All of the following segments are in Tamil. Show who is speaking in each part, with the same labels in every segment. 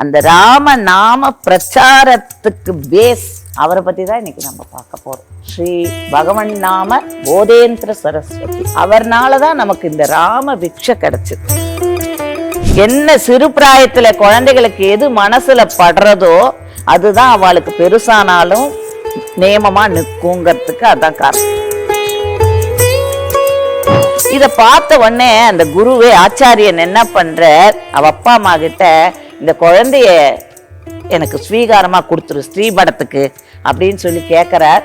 Speaker 1: அந்த ராம நாம பிரச்சாரத்துக்கு பேஸ் அவரை பத்தி தான் இன்னைக்கு நம்ம பார்க்க போறோம். ஸ்ரீ பகவன் நாம போதேந்திர சரஸ்வதி. அவர்னாலதான் நமக்கு இந்த ராம பிக்ஷை கிடைச்சது. என்ன சிறு பிராயத்துல குழந்தைகளுக்கு எது மனசுல படுறதோ அதுதான் அவளுக்கு பெருசானாலும் நேமமா நிற்குங்கிறதுக்கு அதான் காரணம். இத பார்த்த உடனே அந்த குருவே ஆச்சாரியன் என்ன பண்ற, அவ அப்பா அம்மா கிட்ட இந்த குழந்தைய எனக்கு ஸ்வீகாரமா கொடுத்துரு ஸ்ரீபடத்துக்கு அப்படின்னு சொல்லி கேட்கிறார்.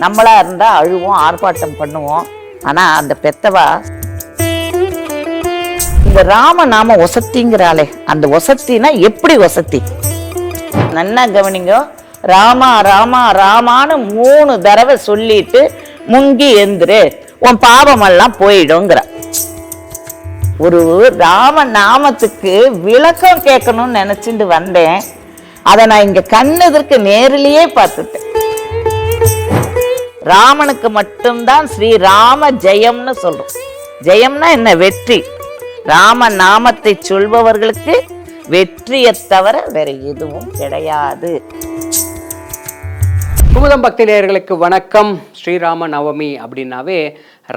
Speaker 1: நம்மளா இருந்தா அழுவோம், ஆர்ப்பாட்டம் பண்ணுவோம். ஆனா அந்த பெத்தவா இந்த ராம நாம ஒசத்திங்கிறாளே, அந்த ஒசத்தினா எப்படி ஒசத்தி நல்லா கவனிங்க. ராமா ராமா ராமான்னு 3 தடவை சொல்லிட்டு முங்கி எந்திரு, உன் பாவமெல்லாம் போயிடுங்கிற. ஒரு ராம நாமத்துக்கு விளக்கம் கேட்கணும்னு நினைச்சிட்டு வந்தேன். அதை நான் இங்க கண்ணெதிர்க்கு நேரிலேயே பார்த்துட்டேன். ராமனுக்கு மட்டும்தான் ஸ்ரீ ராம ஜெயம்னு சொல்றோம். ஜெயம்னா என்ன? வெற்றி. ராம நாமத்தை சொல்பவர்களுக்கு வெற்றியை தவிர வேற எதுவும் கிடையாது.
Speaker 2: குமுதம் பக்தி நேயர்களுக்கு வணக்கம். ஸ்ரீராம நவமி அப்படின்னாவே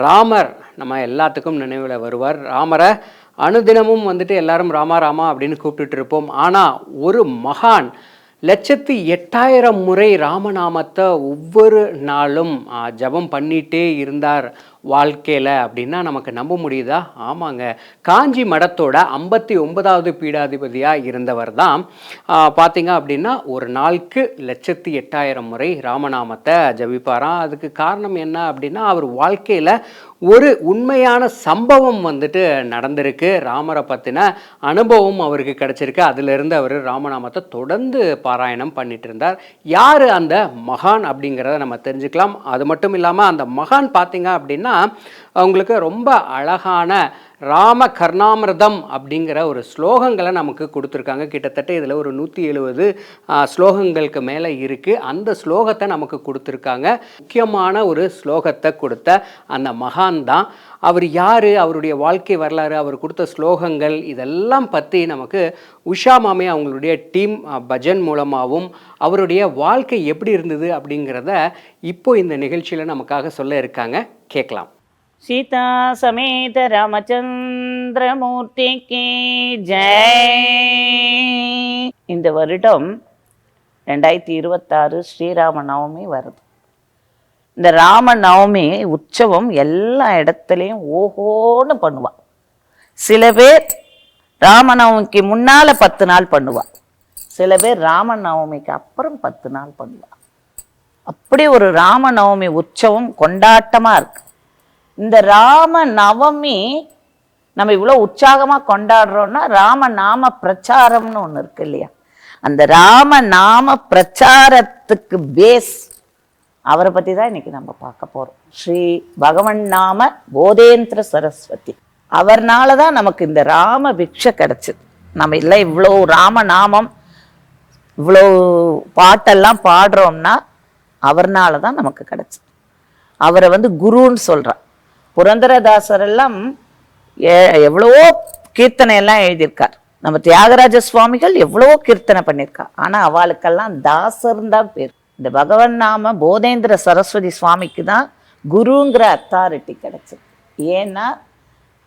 Speaker 2: ராமர் நம்ம எல்லாத்துக்கும் நினைவில் வருவார். ராமரை அனுதினமும் எல்லாரும் ராமா ராமா அப்படின்னு கூப்பிட்டுட்டு இருப்போம். ஆனால் ஒரு மகான் 108,000 முறை ராமநாமத்தை ஒவ்வொரு நாளும் ஜபம் பண்ணிகிட்டே இருந்தார் வாழ்க்கையில் அப்படின்னா நமக்கு நம்ப முடியுதா? ஆமாங்க. காஞ்சி மடத்தோட 59வது பீடாதிபதியாக இருந்தவர் தான் பார்த்தீங்க அப்படின்னா ஒரு நாளுக்கு 108,000 முறை ராமநாமத்தை ஜபிப்பாராம். அதுக்கு காரணம் என்ன அப்படின்னா அவர் வாழ்க்கையில் ஒரு உண்மையான சம்பவம் நடந்திருக்கு. ராமரை பற்றின அனுபவம் அவருக்கு கிடைச்சிருக்கு. அதிலிருந்து அவர் ராமநாமத்தை தொடர்ந்து பாராயணம் பண்ணிட்டு இருந்தார். யார் அந்த மகான் அப்படிங்கிறத நம்ம தெரிஞ்சுக்கலாம். அது மட்டும் இல்லாமல் அந்த மகான் பார்த்தீங்க அப்படின்னா அவங்களுக்கு ரொம்ப அழகான ராம கர்ணாமிர்தம் அப்படிங்கிற ஒரு ஸ்லோகங்களை நமக்கு கொடுத்துருக்காங்க. கிட்டத்தட்ட இதில் ஒரு 170 ஸ்லோகங்களுக்கு மேலே இருக்குது. அந்த ஸ்லோகத்தை நமக்கு கொடுத்துருக்காங்க. முக்கியமான ஒரு ஸ்லோகத்தை கொடுத்த அந்த மகான் தான். அவர் யார், அவருடைய வாழ்க்கை வரலாறு, அவர் கொடுத்த ஸ்லோகங்கள் இதெல்லாம் பற்றி நமக்கு உஷா மாமே அவங்களுடைய டீம் பஜன் மூலமாகவும் அவருடைய வாழ்க்கை எப்படி இருந்தது அப்படிங்கிறத இப்போ இந்த நிகழ்ச்சியில் நமக்காக சொல்ல இருக்காங்க. கேட்கலாம்.
Speaker 1: சீதா சமேத ராமச்சந்திரமூர்த்திக்கு ஜெய். இந்த வருடம் 2026 ஸ்ரீராம நவமி வருது. இந்த ராம நவமி உற்சவம் எல்லா இடத்துலையும் ஓஹோன்னு பண்ணுவா. சில பேர் ராமநவமிக்கு முன்னால 10 நாள் பண்ணுவா, சில பேர் ராமநவமிக்கு அப்புறம் 10 நாள் பண்ணுவா. அப்படி ஒரு ராமநவமி உற்சவம் கொண்டாட்டமா இருக்கு. இந்த ராம நவமி நம்ம இவ்வளவு உற்சாகமா கொண்டாடுறோம்னா ராம நாம பிரச்சாரம்னு ஒண்ணு இருக்கு இல்லையா? அந்த ராம நாம பிரச்சாரத்துக்கு பேஸ் அவரை பத்தி தான் இன்னைக்கு நம்ம பார்க்க போறோம். ஸ்ரீ பகவன் நாம போதேந்திர சரஸ்வதி. அவர்னாலதான் நமக்கு இந்த ராம பிக்ஷை கிடைச்சது. நம்ம இல்லை இவ்வளவு ராம நாமம் இவ்வளவு பாட்டெல்லாம் பாடுறோம்னா அவர்னாலதான் நமக்கு கிடைச்சது. அவரை குருன்னு சொல்றார். புரந்தரதாசர் எல்லாம் எவ்வளவோ கீர்த்தனை எல்லாம் எழுதியிருக்கார். நம்ம தியாகராஜ சுவாமிகள் எவ்வளவோ கீர்த்தனை பண்ணியிருக்கார். ஆனா அவளுக்கெல்லாம் தாசர் தான் பேர். இந்த பகவன் நாம போதேந்திர சரஸ்வதி சுவாமிக்கு தான் குருங்கிற அத்தாரிட்டி கிடைச்சது. ஏன்னா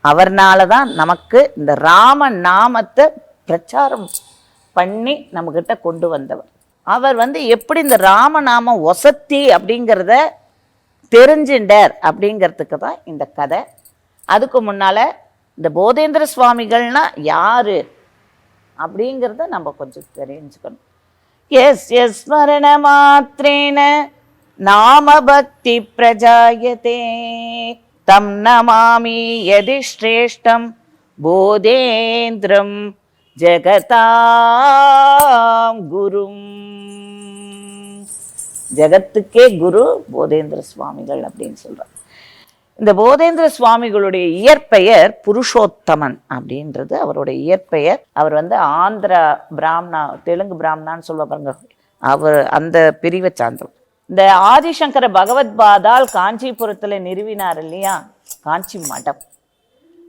Speaker 1: அவர்னாலதான் நமக்கு இந்த ராம நாமத்தை பிரச்சாரம் பண்ணி நம்ம கிட்ட கொண்டு வந்தவர். அவர் எப்படி இந்த ராமநாமம் ஒசத்தி அப்படிங்கிறத தெரிஞ்சின்றார் அப்படிங்கிறதுக்கு தான் இந்த கதை. அதுக்கு முன்னால இந்த போதேந்திர சுவாமிகள்னா யாரு அப்படிங்கிறத நம்ம கொஞ்சம் தெரிஞ்சுக்கணும். எஸ் எஸ் ஸ்மரண மாத்ரேன நாம பக்தி பிரஜாயதே தம் நமாமி யதி ஸ்ரேஷ்டம் போதேந்திரம் ஜெகதாம் குரும். ஜெகத்துக்கே குரு போதேந்திர சுவாமிகள் அப்படின்னு சொல்றார். இந்த போதேந்திர சுவாமிகளுடைய இயற்பெயர் புருஷோத்தமன் அப்படின்றது அவருடைய இயற்பெயர். அவர் ஆந்திரா பிராமணா, தெலுங்கு பிராமணான்னு சொல்லுவாங்க. அவர் அந்த பிரிவை சார்ந்தவர். இந்த ஆதிசங்கர பகவத் பாதால் காஞ்சிபுரத்துல நிறுவினார் இல்லையா, காஞ்சி மடம்.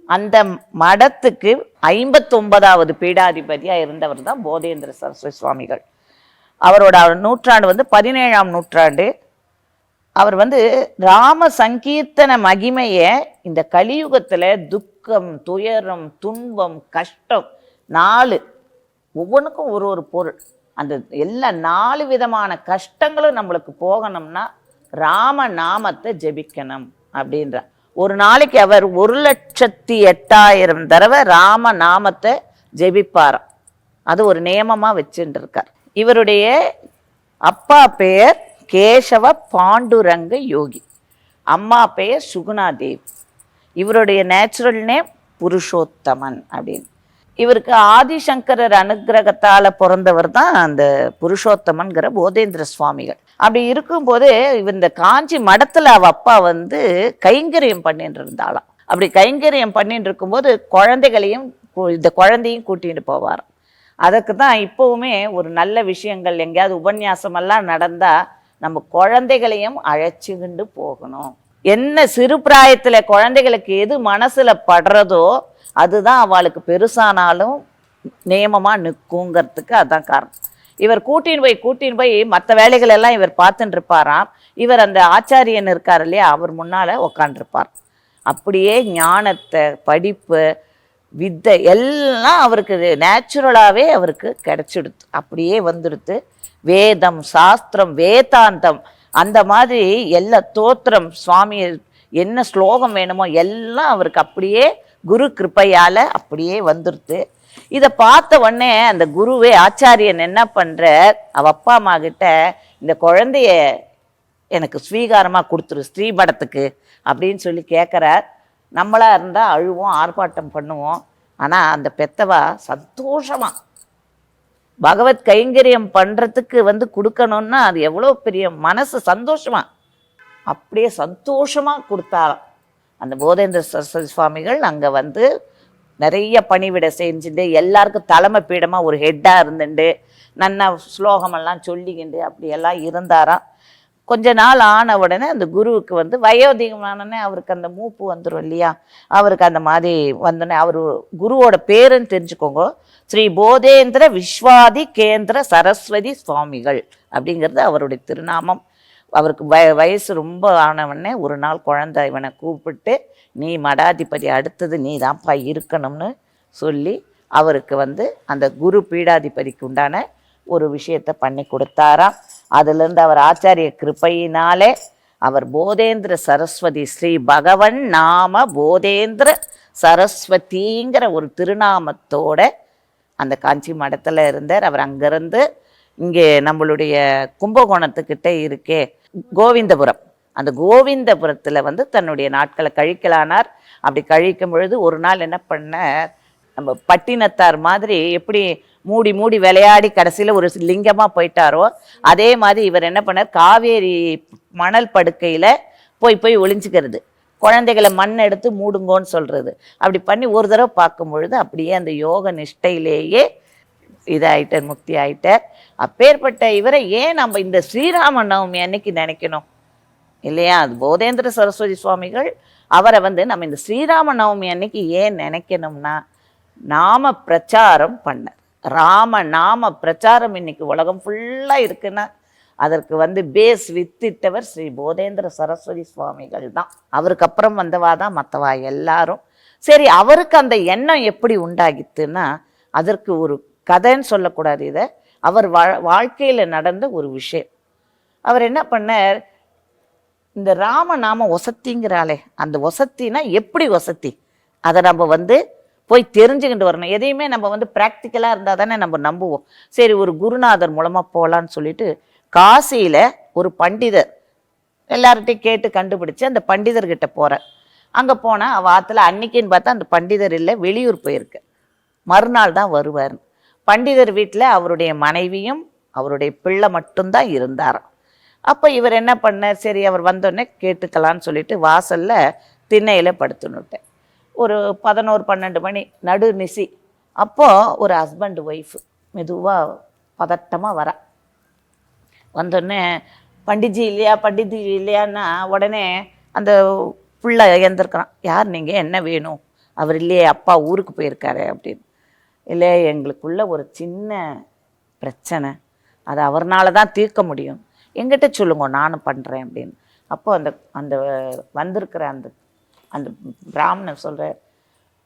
Speaker 1: அந்த மடத்துக்கு 59வது பீடாதிபதியா இருந்தவர் தான் போதேந்திர சரஸ்வதி சுவாமிகள். அவரோட நூற்றாண்டு வந்து 17ஆம் நூற்றாண்டு. அவர் வந்து ராம சங்கீர்த்தன மகிமைய இந்த கலியுகத்துல துக்கம், துயரம், துன்பம், கஷ்டம் 4 ஒவ்வொன்றுக்கும் ஒரு ஒரு பொருள். அந்த எல்லா 4 விதமான கஷ்டங்களும் நம்மளுக்கு போகணும்னா ராம நாமத்தை ஜெபிக்கணும் அப்படின்றார். ஒரு நாளைக்கு அவர் 1,08,000 தடவை ராம நாமத்தை ஜெபிப்பாராம். அது ஒரு நியமமா வச்சுட்டு இருக்கார். இவருடைய அப்பா பெயர் கேசவ பாண்டுரங்க யோகி, அம்மா பெயர் சுகுணாதேவி. இவருடைய நேச்சுரல் நேம் புருஷோத்தமன் அப்படின்னு. இவருக்கு ஆதிசங்கரர் அனுகிரகத்தால பிறந்தவர் தான் அந்த புருஷோத்தமன்கிற போதேந்திர சுவாமிகள். அப்படி இருக்கும்போது இந்த காஞ்சி மடத்துல அவ அப்பா வந்து கைங்கரியம் பண்ணிட்டு இருந்தாளாம். அப்படி கைங்கரியம் பண்ணிட்டு இருக்கும்போது குழந்தைகளையும் இந்த குழந்தையும் கூட்டிட்டு போவாராம். அதுக்கு தான் இப்போவுமே ஒரு நல்ல விஷயங்கள் எங்கேயாவது உபன்யாசம் எல்லாம் நடந்தா நம்ம குழந்தைகளையும் அழைச்சிக்கிண்டு போகணும். என்ன சிறு பிராயத்துல குழந்தைகளுக்கு எது மனசுல படுறதோ அதுதான் அவளுக்கு பெருசானாலும் நியமமா நிற்குங்கிறதுக்கு அதான் காரணம். இவர் கூட்டின்னு போய் மற்ற வேலைகள் எல்லாம் இவர் பார்த்துட்டு இருப்பாராம். இவர் அந்த ஆச்சாரியன் இருக்கார் இல்லையா, அவர் முன்னால உக்காண்டிருப்பார். அப்படியே ஞானத்தை, படிப்பு, வித்தை எல்லாம் அவருக்கு நேச்சுரலாகவே அவருக்கு கிடைச்சிடுது. அப்படியே வந்துடுது. வேதம், சாஸ்திரம், வேதாந்தம், அந்த மாதிரி எல்லா தோத்திரம், சுவாமி என்ன ஸ்லோகம் வேணுமோ எல்லாம் அவருக்கு அப்படியே குரு கிருப்பையால அப்படியே வந்துடுது. இதை பார்த்த உடனே அந்த குருவே ஆச்சாரியன் என்ன பண்ற, அவ அப்பா அம்மா கிட்ட இந்த குழந்தைய எனக்கு ஸ்வீகாரமாக கொடுத்துரு ஸ்ரீபடத்துக்கு அப்படின்னு சொல்லி கேட்குறார். நம்மளா இருந்தால் அழுவோம், ஆர்ப்பாட்டம் பண்ணுவோம். ஆனால் அந்த பெத்தவா சந்தோஷமா பகவத் கைங்கரியம் பண்ணுறதுக்கு வந்து கொடுக்கணும்னா அது எவ்வளோ பெரிய மனசு சந்தோஷமா அப்படியே சந்தோஷமாக கொடுத்தாலாம். அந்த போதேந்திர சரஸ்வதி சுவாமிகள் அங்கே வந்து நிறைய பணிவிட செஞ்சுட்டு எல்லாருக்கும் தலைமை பீடமாக ஒரு ஹெட்டாக இருந்துட்டு நன்னா ஸ்லோகமெல்லாம் சொல்லிக்கிண்டு அப்படியெல்லாம் இருந்தாராம். கொஞ்ச நாள் ஆன உடனே அந்த குருவுக்கு வந்து வயோதிகமானே அவருக்கு அந்த மூப்பு வந்துடும் இல்லையா, அவருக்கு அந்த மாதிரி வந்தோடனே அவர் குருவோட பேருன்னு தெரிஞ்சுக்கோங்க, ஸ்ரீ போதேந்திர விஸ்வாதி கேந்திர சரஸ்வதி சுவாமிகள் அப்படிங்கிறது அவருடைய திருநாமம். அவருக்கு வயசு ரொம்ப ஆனவொடனே ஒரு நாள் குழந்தை இவனை கூப்பிட்டு, நீ மடாதிபதி, அடுத்தது நீ தான்ப்பா இருக்கணும்னு சொல்லி அவருக்கு வந்து அந்த குரு பீடாதிபதிக்கு உண்டான ஒரு விஷயத்தை பண்ணி கொடுத்தாராம். அதுலேருந்து அவர் ஆச்சாரிய கிருப்பையினாலே அவர் போதேந்திர சரஸ்வதி, ஸ்ரீ பகவன் நாம போதேந்திர சரஸ்வதிங்கிற ஒரு திருநாமத்தோட அந்த காஞ்சி மடத்தில் இருந்தார். அவர் அங்கேருந்து இங்கே நம்மளுடைய கும்பகோணத்துக்கிட்ட இருக்கே கோவிந்தபுரம், அந்த கோவிந்தபுரத்தில் வந்து தன்னுடைய நாட்களை கழிக்கலானார். அப்படி கழிக்கும் பொழுது ஒரு நாள் என்ன பண்ண, நம்ம பட்டினத்தார் மாதிரி எப்படி மூடி மூடி விளையாடி கடைசியில் ஒரு லிங்கமாக போயிட்டாரோ அதே மாதிரி இவர் என்ன பண்ணார், காவேரி மணல் படுக்கையில் போய் ஒளிஞ்சிக்கிறது, குழந்தைகளை மண் எடுத்து மூடுங்கோன்னு சொல்கிறது. அப்படி பண்ணி ஒரு தடவை பார்க்கும் பொழுது அப்படியே அந்த யோக நிஷ்டையிலேயே இதாயிட்டார், முக்தி ஆயிட்டார். அப்பேற்பட்ட இவரை ஏன் நம்ம இந்த ஸ்ரீராம நவமி அன்னைக்கு நினைக்கணும் இல்லையா? அது போதேந்திர சரஸ்வதி சுவாமிகள் அவரை வந்து நம்ம இந்த ஸ்ரீராம நவமி அன்னைக்கு ஏன் நினைக்கணும்னா, நாம பிரச்சாரம் பண்ண ராம நாம பிரச்சாரம் இன்னைக்கு உலகம் ஃபுல்லாக இருக்குன்னா அதற்கு வந்து பேஸ் வித்திட்டவர் ஸ்ரீ போதேந்திர சரஸ்வதி சுவாமிகள் தான். அவருக்கு அப்புறம் வந்தவா தான் மற்றவா எல்லாரும். சரி, அவருக்கு அந்த எண்ணம் எப்படி உண்டாகித்துன்னா அதற்கு ஒரு கதைன்னு சொல்லக்கூடாது, இதை அவர் வாழ்க்கையில் நடந்த ஒரு விஷயம். அவர் என்ன பண்ணார், இந்த ராம நாம ஒசத்திங்கிறாளே, அந்த ஒசத்தினா எப்படி ஒசத்தி, அதை நம்ம வந்து போய் தெரிஞ்சுக்கிட்டு வரணும். எதையுமே நம்ம வந்து ப்ராக்டிக்கலாக இருந்தால் தானே நம்ம நம்புவோம். சரி, ஒரு குருநாதர் மூலமாக போகலான்னு சொல்லிட்டு காசியில் ஒரு பண்டிதர் எல்லார்ட்டையும் கேட்டு கண்டுபிடிச்சு அந்த பண்டிதர்கிட்ட போகிறேன். அங்கே போனால் அவள் ஆற்றுல அன்னைக்குன்னு பார்த்தா அந்த பண்டிதர் இல்லை, வெளியூர் போயிருக்கு, மறுநாள் தான் வருவார். பண்டிதர் வீட்டில் அவருடைய மனைவியும் அவருடைய பிள்ளை மட்டும்தான் இருந்தாராம். அப்போ இவர் என்ன பண்ணார், சரி அவர் வந்தோடனே கேட்டுக்கலான்னு சொல்லிட்டு வாசலில் திண்ணையில் படுத்துன்னுட்டேன். ஒரு 11-12 மணி நடு நிசி. அப்போது ஒரு ஹஸ்பண்ட் ஒய்ஃபு மெதுவாக பதட்டமாக வரா. வந்தோடனே பண்டிஜி இல்லையான்னா உடனே அந்த பிள்ளை எழுந்திருக்கிறான், யார் நீங்கள், என்ன வேணும் அவர் இல்லையே, அப்பா ஊருக்கு போயிருக்காரு அப்படின்னு. இல்லை, எங்களுக்குள்ள ஒரு சின்ன பிரச்சனை, அது அவர்னால தான் தீர்க்க முடியும், எங்கிட்ட சொல்லுங்க, நானும் பண்ணுறேன் அப்படின்னு. அப்போ அந்த அந்த வந்திருக்கிற அந்த அந்த பிராமணன் சொல்கிறார்,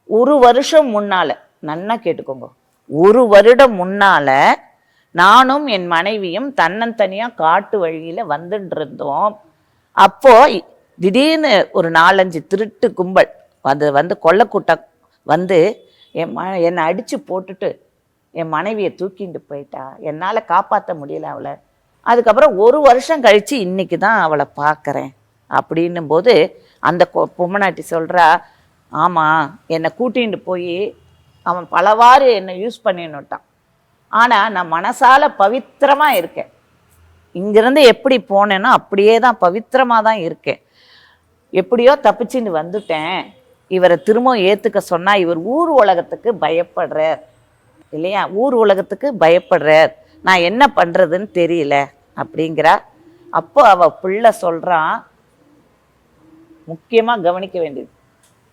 Speaker 1: 1 வருஷம் முன்னால், நன்னா கேட்டுக்கோங்க, 1 வருடம் முன்னால் நானும் என் மனைவியும் தன்னந்தனியாக காட்டு வழியில் வந்துட்டு இருந்தோம். அப்போது திடீர்னு ஒரு 4-5 திருட்டு கும்பல் வந்து கொள்ளைக்கூட்டம் வந்து என்னை அடித்து போட்டுட்டு என் மனைவியை தூக்கிட்டு போயிட்டா. என்னால் காப்பாற்ற முடியல அவளை. அதுக்கப்புறம் 1 வருஷம் கழித்து இன்றைக்கி தான் அவளை பார்க்குறேன் அப்படின்னும் போது அந்த பொம்மநாட்டி சொல்கிறா, ஆமாம், என்னை கூட்டிகிட்டு போய் அவன் பலவாறு என்னை யூஸ் பண்ணின்னுட்டான். ஆனால் நான் மனசால பவித்திரமாக இருக்கேன். இங்கிருந்து எப்படி போனேனோ அப்படியே தான் பவித்திரமாக தான் இருக்கேன். எப்படியோ தப்பிச்சுன்னு வந்துட்டேன். இவரை திரும்பவும் ஏற்றுக்க சொன்னால் இவர் ஊர் உலகத்துக்கு பயப்படுறார் இல்லையா, ஊர் உலகத்துக்கு பயப்படுறார், நான் என்ன பண்ணுறதுன்னு தெரியல அப்படிங்கிறா. அப்போ அவள் பிள்ளை சொல்கிறான், முக்கியமாக கவனிக்க வேண்டியது,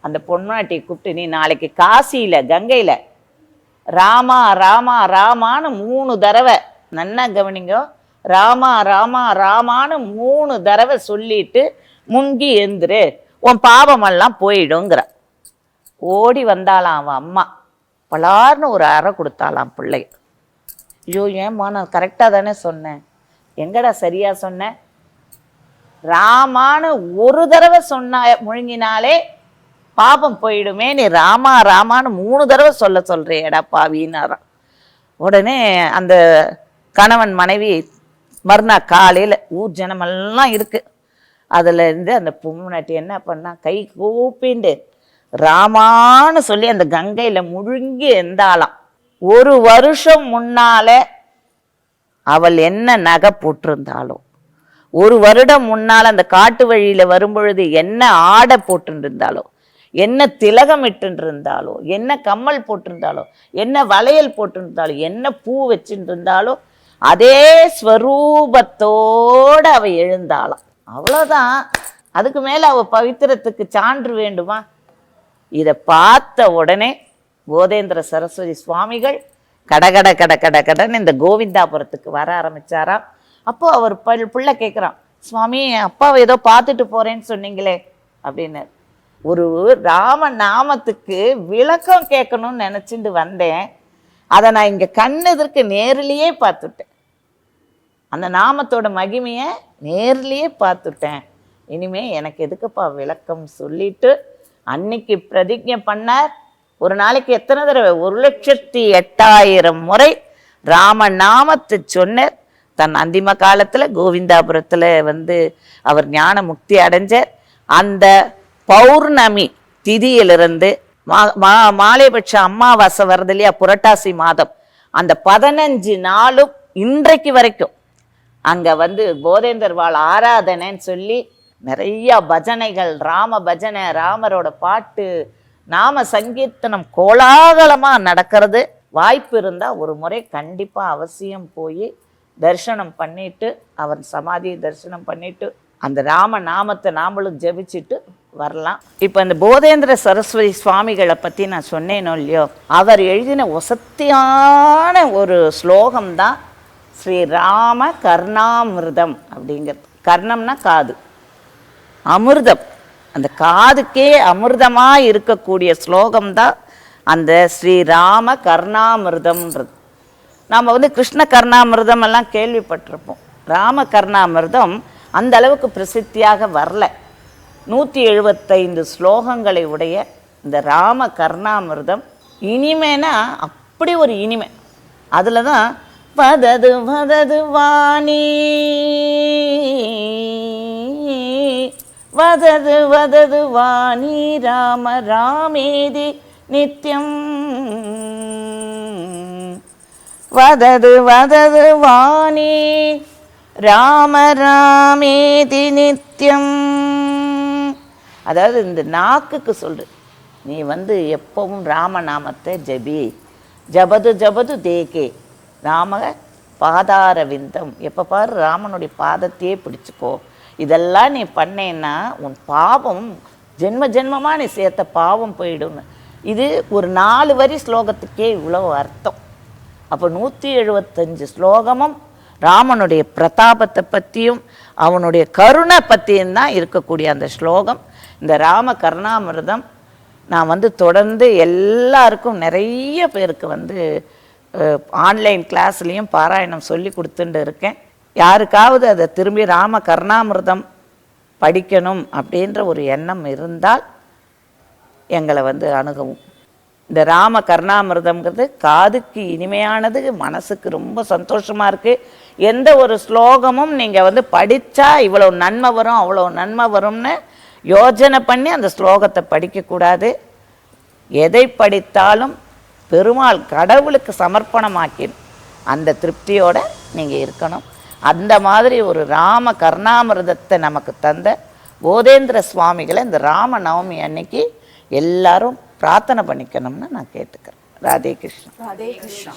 Speaker 1: அந்த பொன்னாட்டியை கூப்பிட்டு, நீ நாளைக்கு காசியில் கங்கையில் ராமா ராமா ராமான்னு 3 தடவை, நன்னா கவனிங்க, ராமா ராமா ராமான்னு 3 தடவை சொல்லிட்டு முங்கி எழுந்துரு, உன் பாவமெல்லாம் போயிடுங்கிற. ஓடி வந்தாலாம் அவன் அம்மா, பலார்னு ஒரு அறை கொடுத்தாலாம் பிள்ளை. ஐயோ, ஏம்மா நான் கரெக்டாக தானே சொன்னேன், எங்கடா சரியா சொன்னேன், ராமான்னு 1 தடவை சொன்னா முழுங்கினாலே பாபம் போயிடுமே, நீ ராமா ராமான்னு 3 தடவை சொல்றியேடா பாவின்னாராம். உடனே அந்த கணவன் மனைவி மறுநாள் காலையில் ஊர் ஜனமெல்லாம் இருக்கு, அதில் இருந்து அந்த பொம்முனாட்டி என்ன பண்ணா, கை கூப்பிண்டு ராமான்னு சொல்லி அந்த கங்கையில் முழுங்கி இருந்தாலாம். 1 வருஷம் முன்னால அவள் என்ன நகை போட்டிருந்தாலும், 1 வருடம் முன்னால் அந்த காட்டு வழியில் வரும்பொழுது என்ன ஆடை போட்டுருந்தாலோ, என்ன திலகம் இட்டுருந்தாலோ, என்ன கம்மல் போட்டிருந்தாலோ, என்ன வளையல் போட்டிருந்தாலோ, என்ன பூ வச்சுட்டு இருந்தாலோ, அதே ஸ்வரூபத்தோடு அவ எழுந்தாளாம். அவ்வளோதான். அதுக்கு மேலே அவள் பவித்திரத்துக்கு சான்று வேண்டுமா? இதை பார்த்த உடனே போதேந்திர சரஸ்வதி சுவாமிகள் கடகட கடன்னு இந்த கோவிந்தாபுரத்துக்கு வர ஆரம்பிச்சாராம். அப்போ அவர் பிள்ளை கேட்குறான், சுவாமி, அப்பாவை ஏதோ பார்த்துட்டு போறேன்னு சொன்னீங்களே அப்படின்னு. ஒரு ராம நாமத்துக்கு விளக்கம் கேட்கணும்னு நினச்சிட்டு வந்தேன், அதை நான் இங்கே கண்ணெதிர்க்கு நேரிலேயே பார்த்துட்டேன், அந்த நாமத்தோட மகிமையை நேர்லேயே பார்த்துட்டேன். இனிமே எனக்கு எதுக்குப்பா விளக்கம் சொல்லிட்டு அன்னைக்கு பிரதிஜை பண்ணார். ஒரு நாளைக்கு எத்தனை தடவை? 1,08,000 முறை ராம நாமத்தை சொன்னார். தன் அந்திம காலத்தில் கோவிந்தாபுரத்தில் வந்து அவர் ஞான முக்தி அடைஞ்சார். அந்த பௌர்ணமி திதியிலிருந்து மாலைபட்ச அமாவாசை வருது இல்லையா, புரட்டாசி மாதம், அந்த 15 நாளும் இன்றைக்கு வரைக்கும் அங்கே வந்து போதேந்தர் வாழ் ஆராதனைன்னு சொல்லி நிறைய பஜனைகள், ராம பஜனை, ராமரோட பாட்டு, நாம சங்கீர்த்தனம் கோலாகலமாக நடக்கிறது. வாய்ப்பு இருந்தால் ஒரு முறை கண்டிப்பாக அவசியம் போய் தரிசனம் பண்ணிட்டு, அவர் சமாதியை தரிசனம் பண்ணிட்டு அந்த ராம நாமத்தை நாமளும் ஜெபிச்சுட்டு வரலாம். இப்போ இந்த போதேந்திர சரஸ்வதி சுவாமிகளை பற்றி நான் சொன்னேனோ இல்லையோ, அவர் எழுதின ஒசத்தியான ஒரு ஸ்லோகம்தான் ஸ்ரீராம கர்ணாமிர்தம் அப்படிங்கிறது. கர்ணம்னா காது, அமிர்தம், அந்த காதுக்கே அமிர்தமாக இருக்கக்கூடிய ஸ்லோகம்தான் அந்த ஸ்ரீராம கர்ணாமிர்தம்ன்றது. நாம் வந்து கிருஷ்ண கர்ணாமிர்தம் எல்லாம் கேள்விப்பட்டிருப்போம். ராம கர்ணாமிர்தம் அந்த அளவுக்கு பிரசித்தியாக வரல. 175 ஸ்லோகங்களை உடைய இந்த ராம கர்ணாமிர்தம் இனிமைனா அப்படி ஒரு இனிமை. அதில் தான் வதது வதது வாணி, வதது வதது வாணி, ராம ராமேதி நித்யம், வதது வதது வாணி, ராம ராமேதி நித்யம். அதாவது இந்த நாக்குக்கு சொல்லு, நீ வந்து எப்பவும் ராமநாமத்தை ஜபி, ஜபது ஜபது தேகே ராம பாதார விந்தம், எப்போ பாரு ராமனுடைய பாதத்தையே பிடிச்சிக்கோ. இதெல்லாம் நீ பண்ணேன்னா உன் பாவம் ஜென்ம ஜென்மமாக நீ சேர்த்த பாவம் போயிடும். இது ஒரு 4 வரி ஸ்லோகத்துக்கே இவ்வளோ அர்த்தம். அப்போ 175 ஸ்லோகமும் ராமனுடைய பிரதாபத்தை பற்றியும் அவனுடைய கருணை பற்றியும் தான் இருக்கக்கூடிய அந்த ஸ்லோகம். இந்த ராம கருணாமிர்தம் நான் தொடர்ந்து எல்லாருக்கும் நிறைய பேருக்கு ஆன்லைன் கிளாஸ்லேயும் பாராயணம் சொல்லி கொடுத்துட்டு இருக்கேன். யாருக்காவது அதை திரும்பி ராம கருணாமிர்தம் படிக்கணும் அப்படின்ற ஒரு எண்ணம் இருந்தால் எங்களை அணுகவும். இந்த ராம கருணாமிர்தம்ங்கிறது காதுக்கு இனிமையானது, மனசுக்கு ரொம்ப சந்தோஷமாக இருக்குது. எந்த ஒரு ஸ்லோகமும் நீங்கள் படித்தா இவ்வளோ நன்மை வரும் அவ்வளோ நன்மை வரும்னு யோஜனை பண்ணி அந்த ஸ்லோகத்தை படிக்கக்கூடாது. எதை படித்தாலும் பெருமாள் கடவுளுக்கு சமர்ப்பணமாக்கி அந்த திருப்தியோடு நீங்கள் இருக்கணும். அந்த மாதிரி ஒரு ராம கருணாமிர்தத்தை நமக்கு தந்த போதேந்திர சுவாமிகளை இந்த ராம நவமி அன்னைக்கு எல்லாரும் பிரார்த்தனை பண்ணிக்கணும்னு நான் கேட்டுக்கிறேன். ராதே கிருஷ்ணா.
Speaker 3: ராதே கிருஷ்ணா.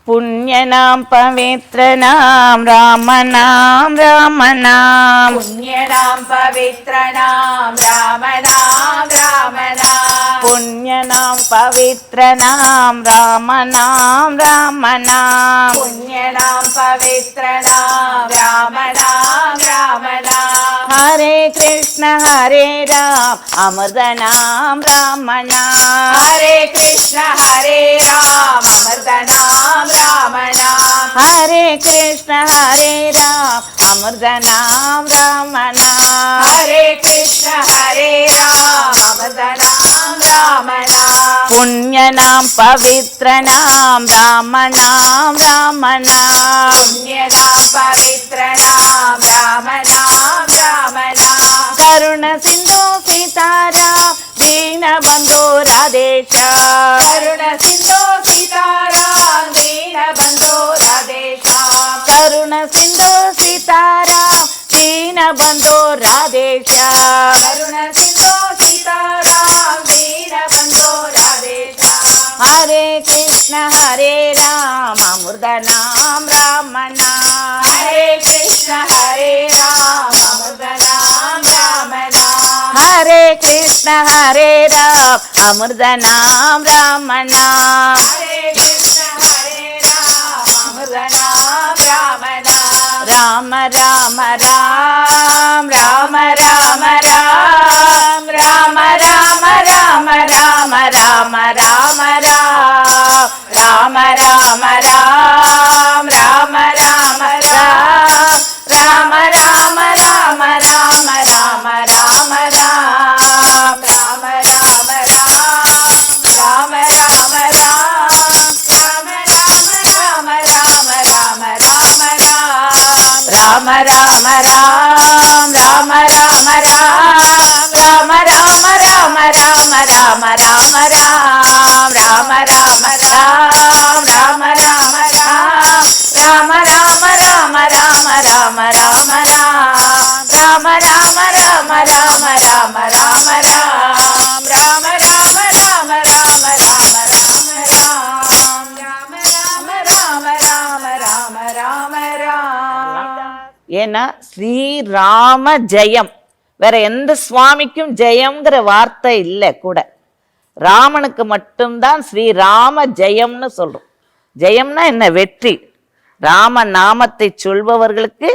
Speaker 1: புண்ணியநாம் பவித்ரநாம் ராமநாம் ராமநாம்.
Speaker 3: புண்ணியநாம் பவித்ரநாம் ராமநாம் ராமநாம்.
Speaker 1: புண்ணியநாம் பவித்ரநாம் ராமநாம் ராமநாம்.
Speaker 3: புண்ணியநாம் பவித்ரநாம் ராமநாம் ராமநாம்.
Speaker 1: ஹரே கிருஷ்ண ஹரே ராம் அமிர்த நாம் ராமநாம்.
Speaker 3: ஹரே கிருஷ்ண ஹரே ராம் அமிர்த நாம் ராமநாம்.
Speaker 1: ஹரே கிருஷ்ண ஹரே ராம் அமிர்த நாம் ராமநாம்.
Speaker 3: ஹரே கிருஷ்ண ஹரே ராம் அமிர்த நாம் ராமநாம்.
Speaker 1: புண்ணியநாம் பவித்ரநாம் ராமநாம் ராமநாம்.
Speaker 3: புண்ணியநாம் பவித்ரநாம் ராமநாம் ராமநாம்.
Speaker 1: கருண சிந்து சீதாராம் தீனபந்தோ ராதேஷாம்.
Speaker 3: கருண சிந்தோ சீதாராம் தீனபந்தோ ராதேஷாம்.
Speaker 1: கருண சிந்து சீதாராம் தீனபந்தோ ராதேஷாம்.
Speaker 3: கருண சிந்தோ சீதாராம் தீனபந்தோ ராதேஷாம்.
Speaker 1: ஹரே கிருஷ்ண ஹரே ராம் அமிர்த நாம் ராமநாம்.
Speaker 3: ஹரே கிருஷ்ண ஹரே ராம் அமிர்த நாம் ராமநாம்.
Speaker 1: ஹரே கிருஷ்ண ஹரே ராம் அமிர்த நாம் ராமநாம்.
Speaker 3: ஹரே கிருஷ்ண ஹரே ராம் அமிர்த நாம் ராமநாம்.
Speaker 1: ராம ராம ராம் ராம ராம ராம்
Speaker 3: ராம ராம ராம ராம ராம ராம ராம். ராம ராம ராம் ராம ராம ராம். ராம ராம ராம ராம ராம ராம ராம். ராம ராம ராம் ராம ராம ராம். ராம ராம ராம ராம ராம ராம ராம்.
Speaker 1: ராம ராம ராம் ராம ராம ராம் ராம ராம ராம ராம ராம ராம ராம். ராம ராம ராம் ராம ராம ராம் ராம ராம ராம ராம ராம ராம ராம். ராம ராம ராம ராம ராம ராம ராம்.
Speaker 3: ராம ராம ராம ராம ராம ராம ராம். ராம ராம ராம ராம ராம ராம ராம்.
Speaker 1: ஏன்னா ஸ்ரீராம ஜெயம், வேற எந்த சுவாமிக்கும் ஜெயம்ங்கிற வார்த்தை இல்லை கூட. ராமனுக்கு மட்டும்தான் ஸ்ரீராம ஜெயம்னு சொல்றோம். ஜெயம்னா என்ன? வெற்றி. ராம நாமத்தை சொல்பவர்களுக்கு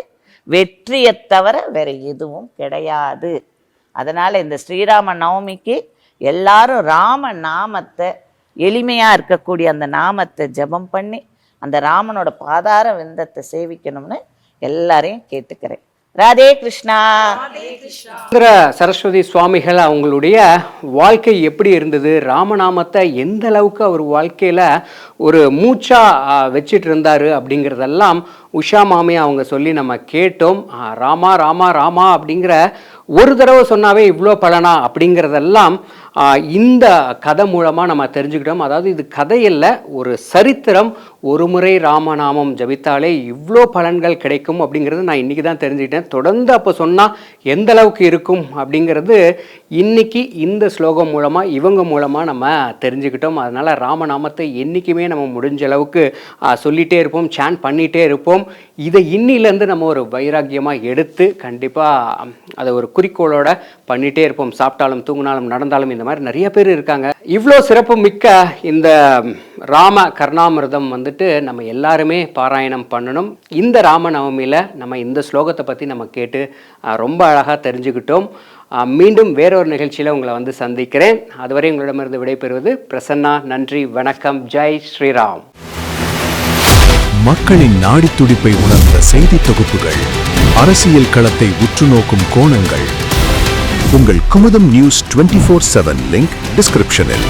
Speaker 1: வெற்றியை தவிர வேற எதுவும் கிடையாது. அதனால இந்த ஸ்ரீராம நவமிக்கு எல்லாரும் ராம நாமத்தை, எளிமையா இருக்கக்கூடிய அந்த நாமத்தை ஜெபம் பண்ணி அந்த ராமனோட பாதார விந்தத்தை சேவிக்கணும்னு எல்லாரையும் கேட்டுக்கிறேன். ராதே கிருஷ்ணா.
Speaker 2: சுந்தர சரஸ்வதி சுவாமிகள் அவங்களுடைய வாழ்க்கை எப்படி இருந்தது, ராமநாமத்தை எந்த அளவுக்கு அவர் வாழ்க்கையில் ஒரு மூச்சா வச்சிட்டு இருந்தாரு அப்படிங்கிறதெல்லாம் உஷா மாமி அவங்க சொல்லி நம்ம கேட்டோம். ராமா ராமா ராமா அப்படிங்கிற ஒரு தடவை சொன்னாவே இவ்வளோ பலனா அப்படிங்கிறதெல்லாம் இந்த கதை மூலமாக நம்ம தெரிஞ்சுக்கிட்டோம். அதாவது இது கதையில் ஒரு சரித்திரம், ஒரு முறை ராமநாமம் ஜபித்தாலே இவ்வளோ பலன்கள் கிடைக்கும் அப்படிங்கிறது நான் இன்றைக்கி தான் தெரிஞ்சுக்கிட்டேன். தொடர்ந்து அப்போ சொன்னால் எந்த அளவுக்கு இருக்கும் அப்படிங்கிறது இன்றைக்கி இந்த ஸ்லோகம் மூலமாக இவங்க மூலமாக நம்ம தெரிஞ்சுக்கிட்டோம். அதனால் ராமநாமத்தை என்றைக்குமே நம்ம முடிஞ்ச அளவுக்கு சொல்லிகிட்டே இருப்போம், சாண்ட் பண்ணிகிட்டே இருப்போம். இதை இன்னிலேருந்து நம்ம ஒரு வைராக்கியமாக எடுத்து கண்டிப்பாக அதை ஒரு குறிக்கோளோட பண்ணிகிட்டே இருப்போம். சாப்பிட்டாலும் தூங்கினாலும் நடந்தாலும் இந்த மாதிரி நிறைய பேர் இருக்காங்க. இவ்வளோ சிறப்பு மிக்க இந்த ராம கர்ணாமிர்தம் வந்துட்டு நம்ம எல்லாருமே பாராயணம் பண்ணணும். இந்த ராமநவமியில் நம்ம இந்த ஸ்லோகத்தை பற்றி நம்ம கேட்டு ரொம்ப அழகாக தெரிஞ்சுக்கிட்டோம். மீண்டும் வேறொரு நிகழ்ச்சியில் உங்களை வந்து சந்திக்கிறேன். அதுவரை உங்களிடமிருந்து விடைபெறுவது பிரசன்னா. நன்றி, வணக்கம். ஜெய் ஸ்ரீராம்.
Speaker 4: மக்களின் நாடி துடிப்பை உணர்ந்த செய்தி தொகுப்புகள், அரசியல் களத்தை உற்றுநோக்கும் கோணங்கள். உங்கள் குமுதம் நியூஸ் 24/7 லிங்க் டிஸ்கிரிப்ஷனில்.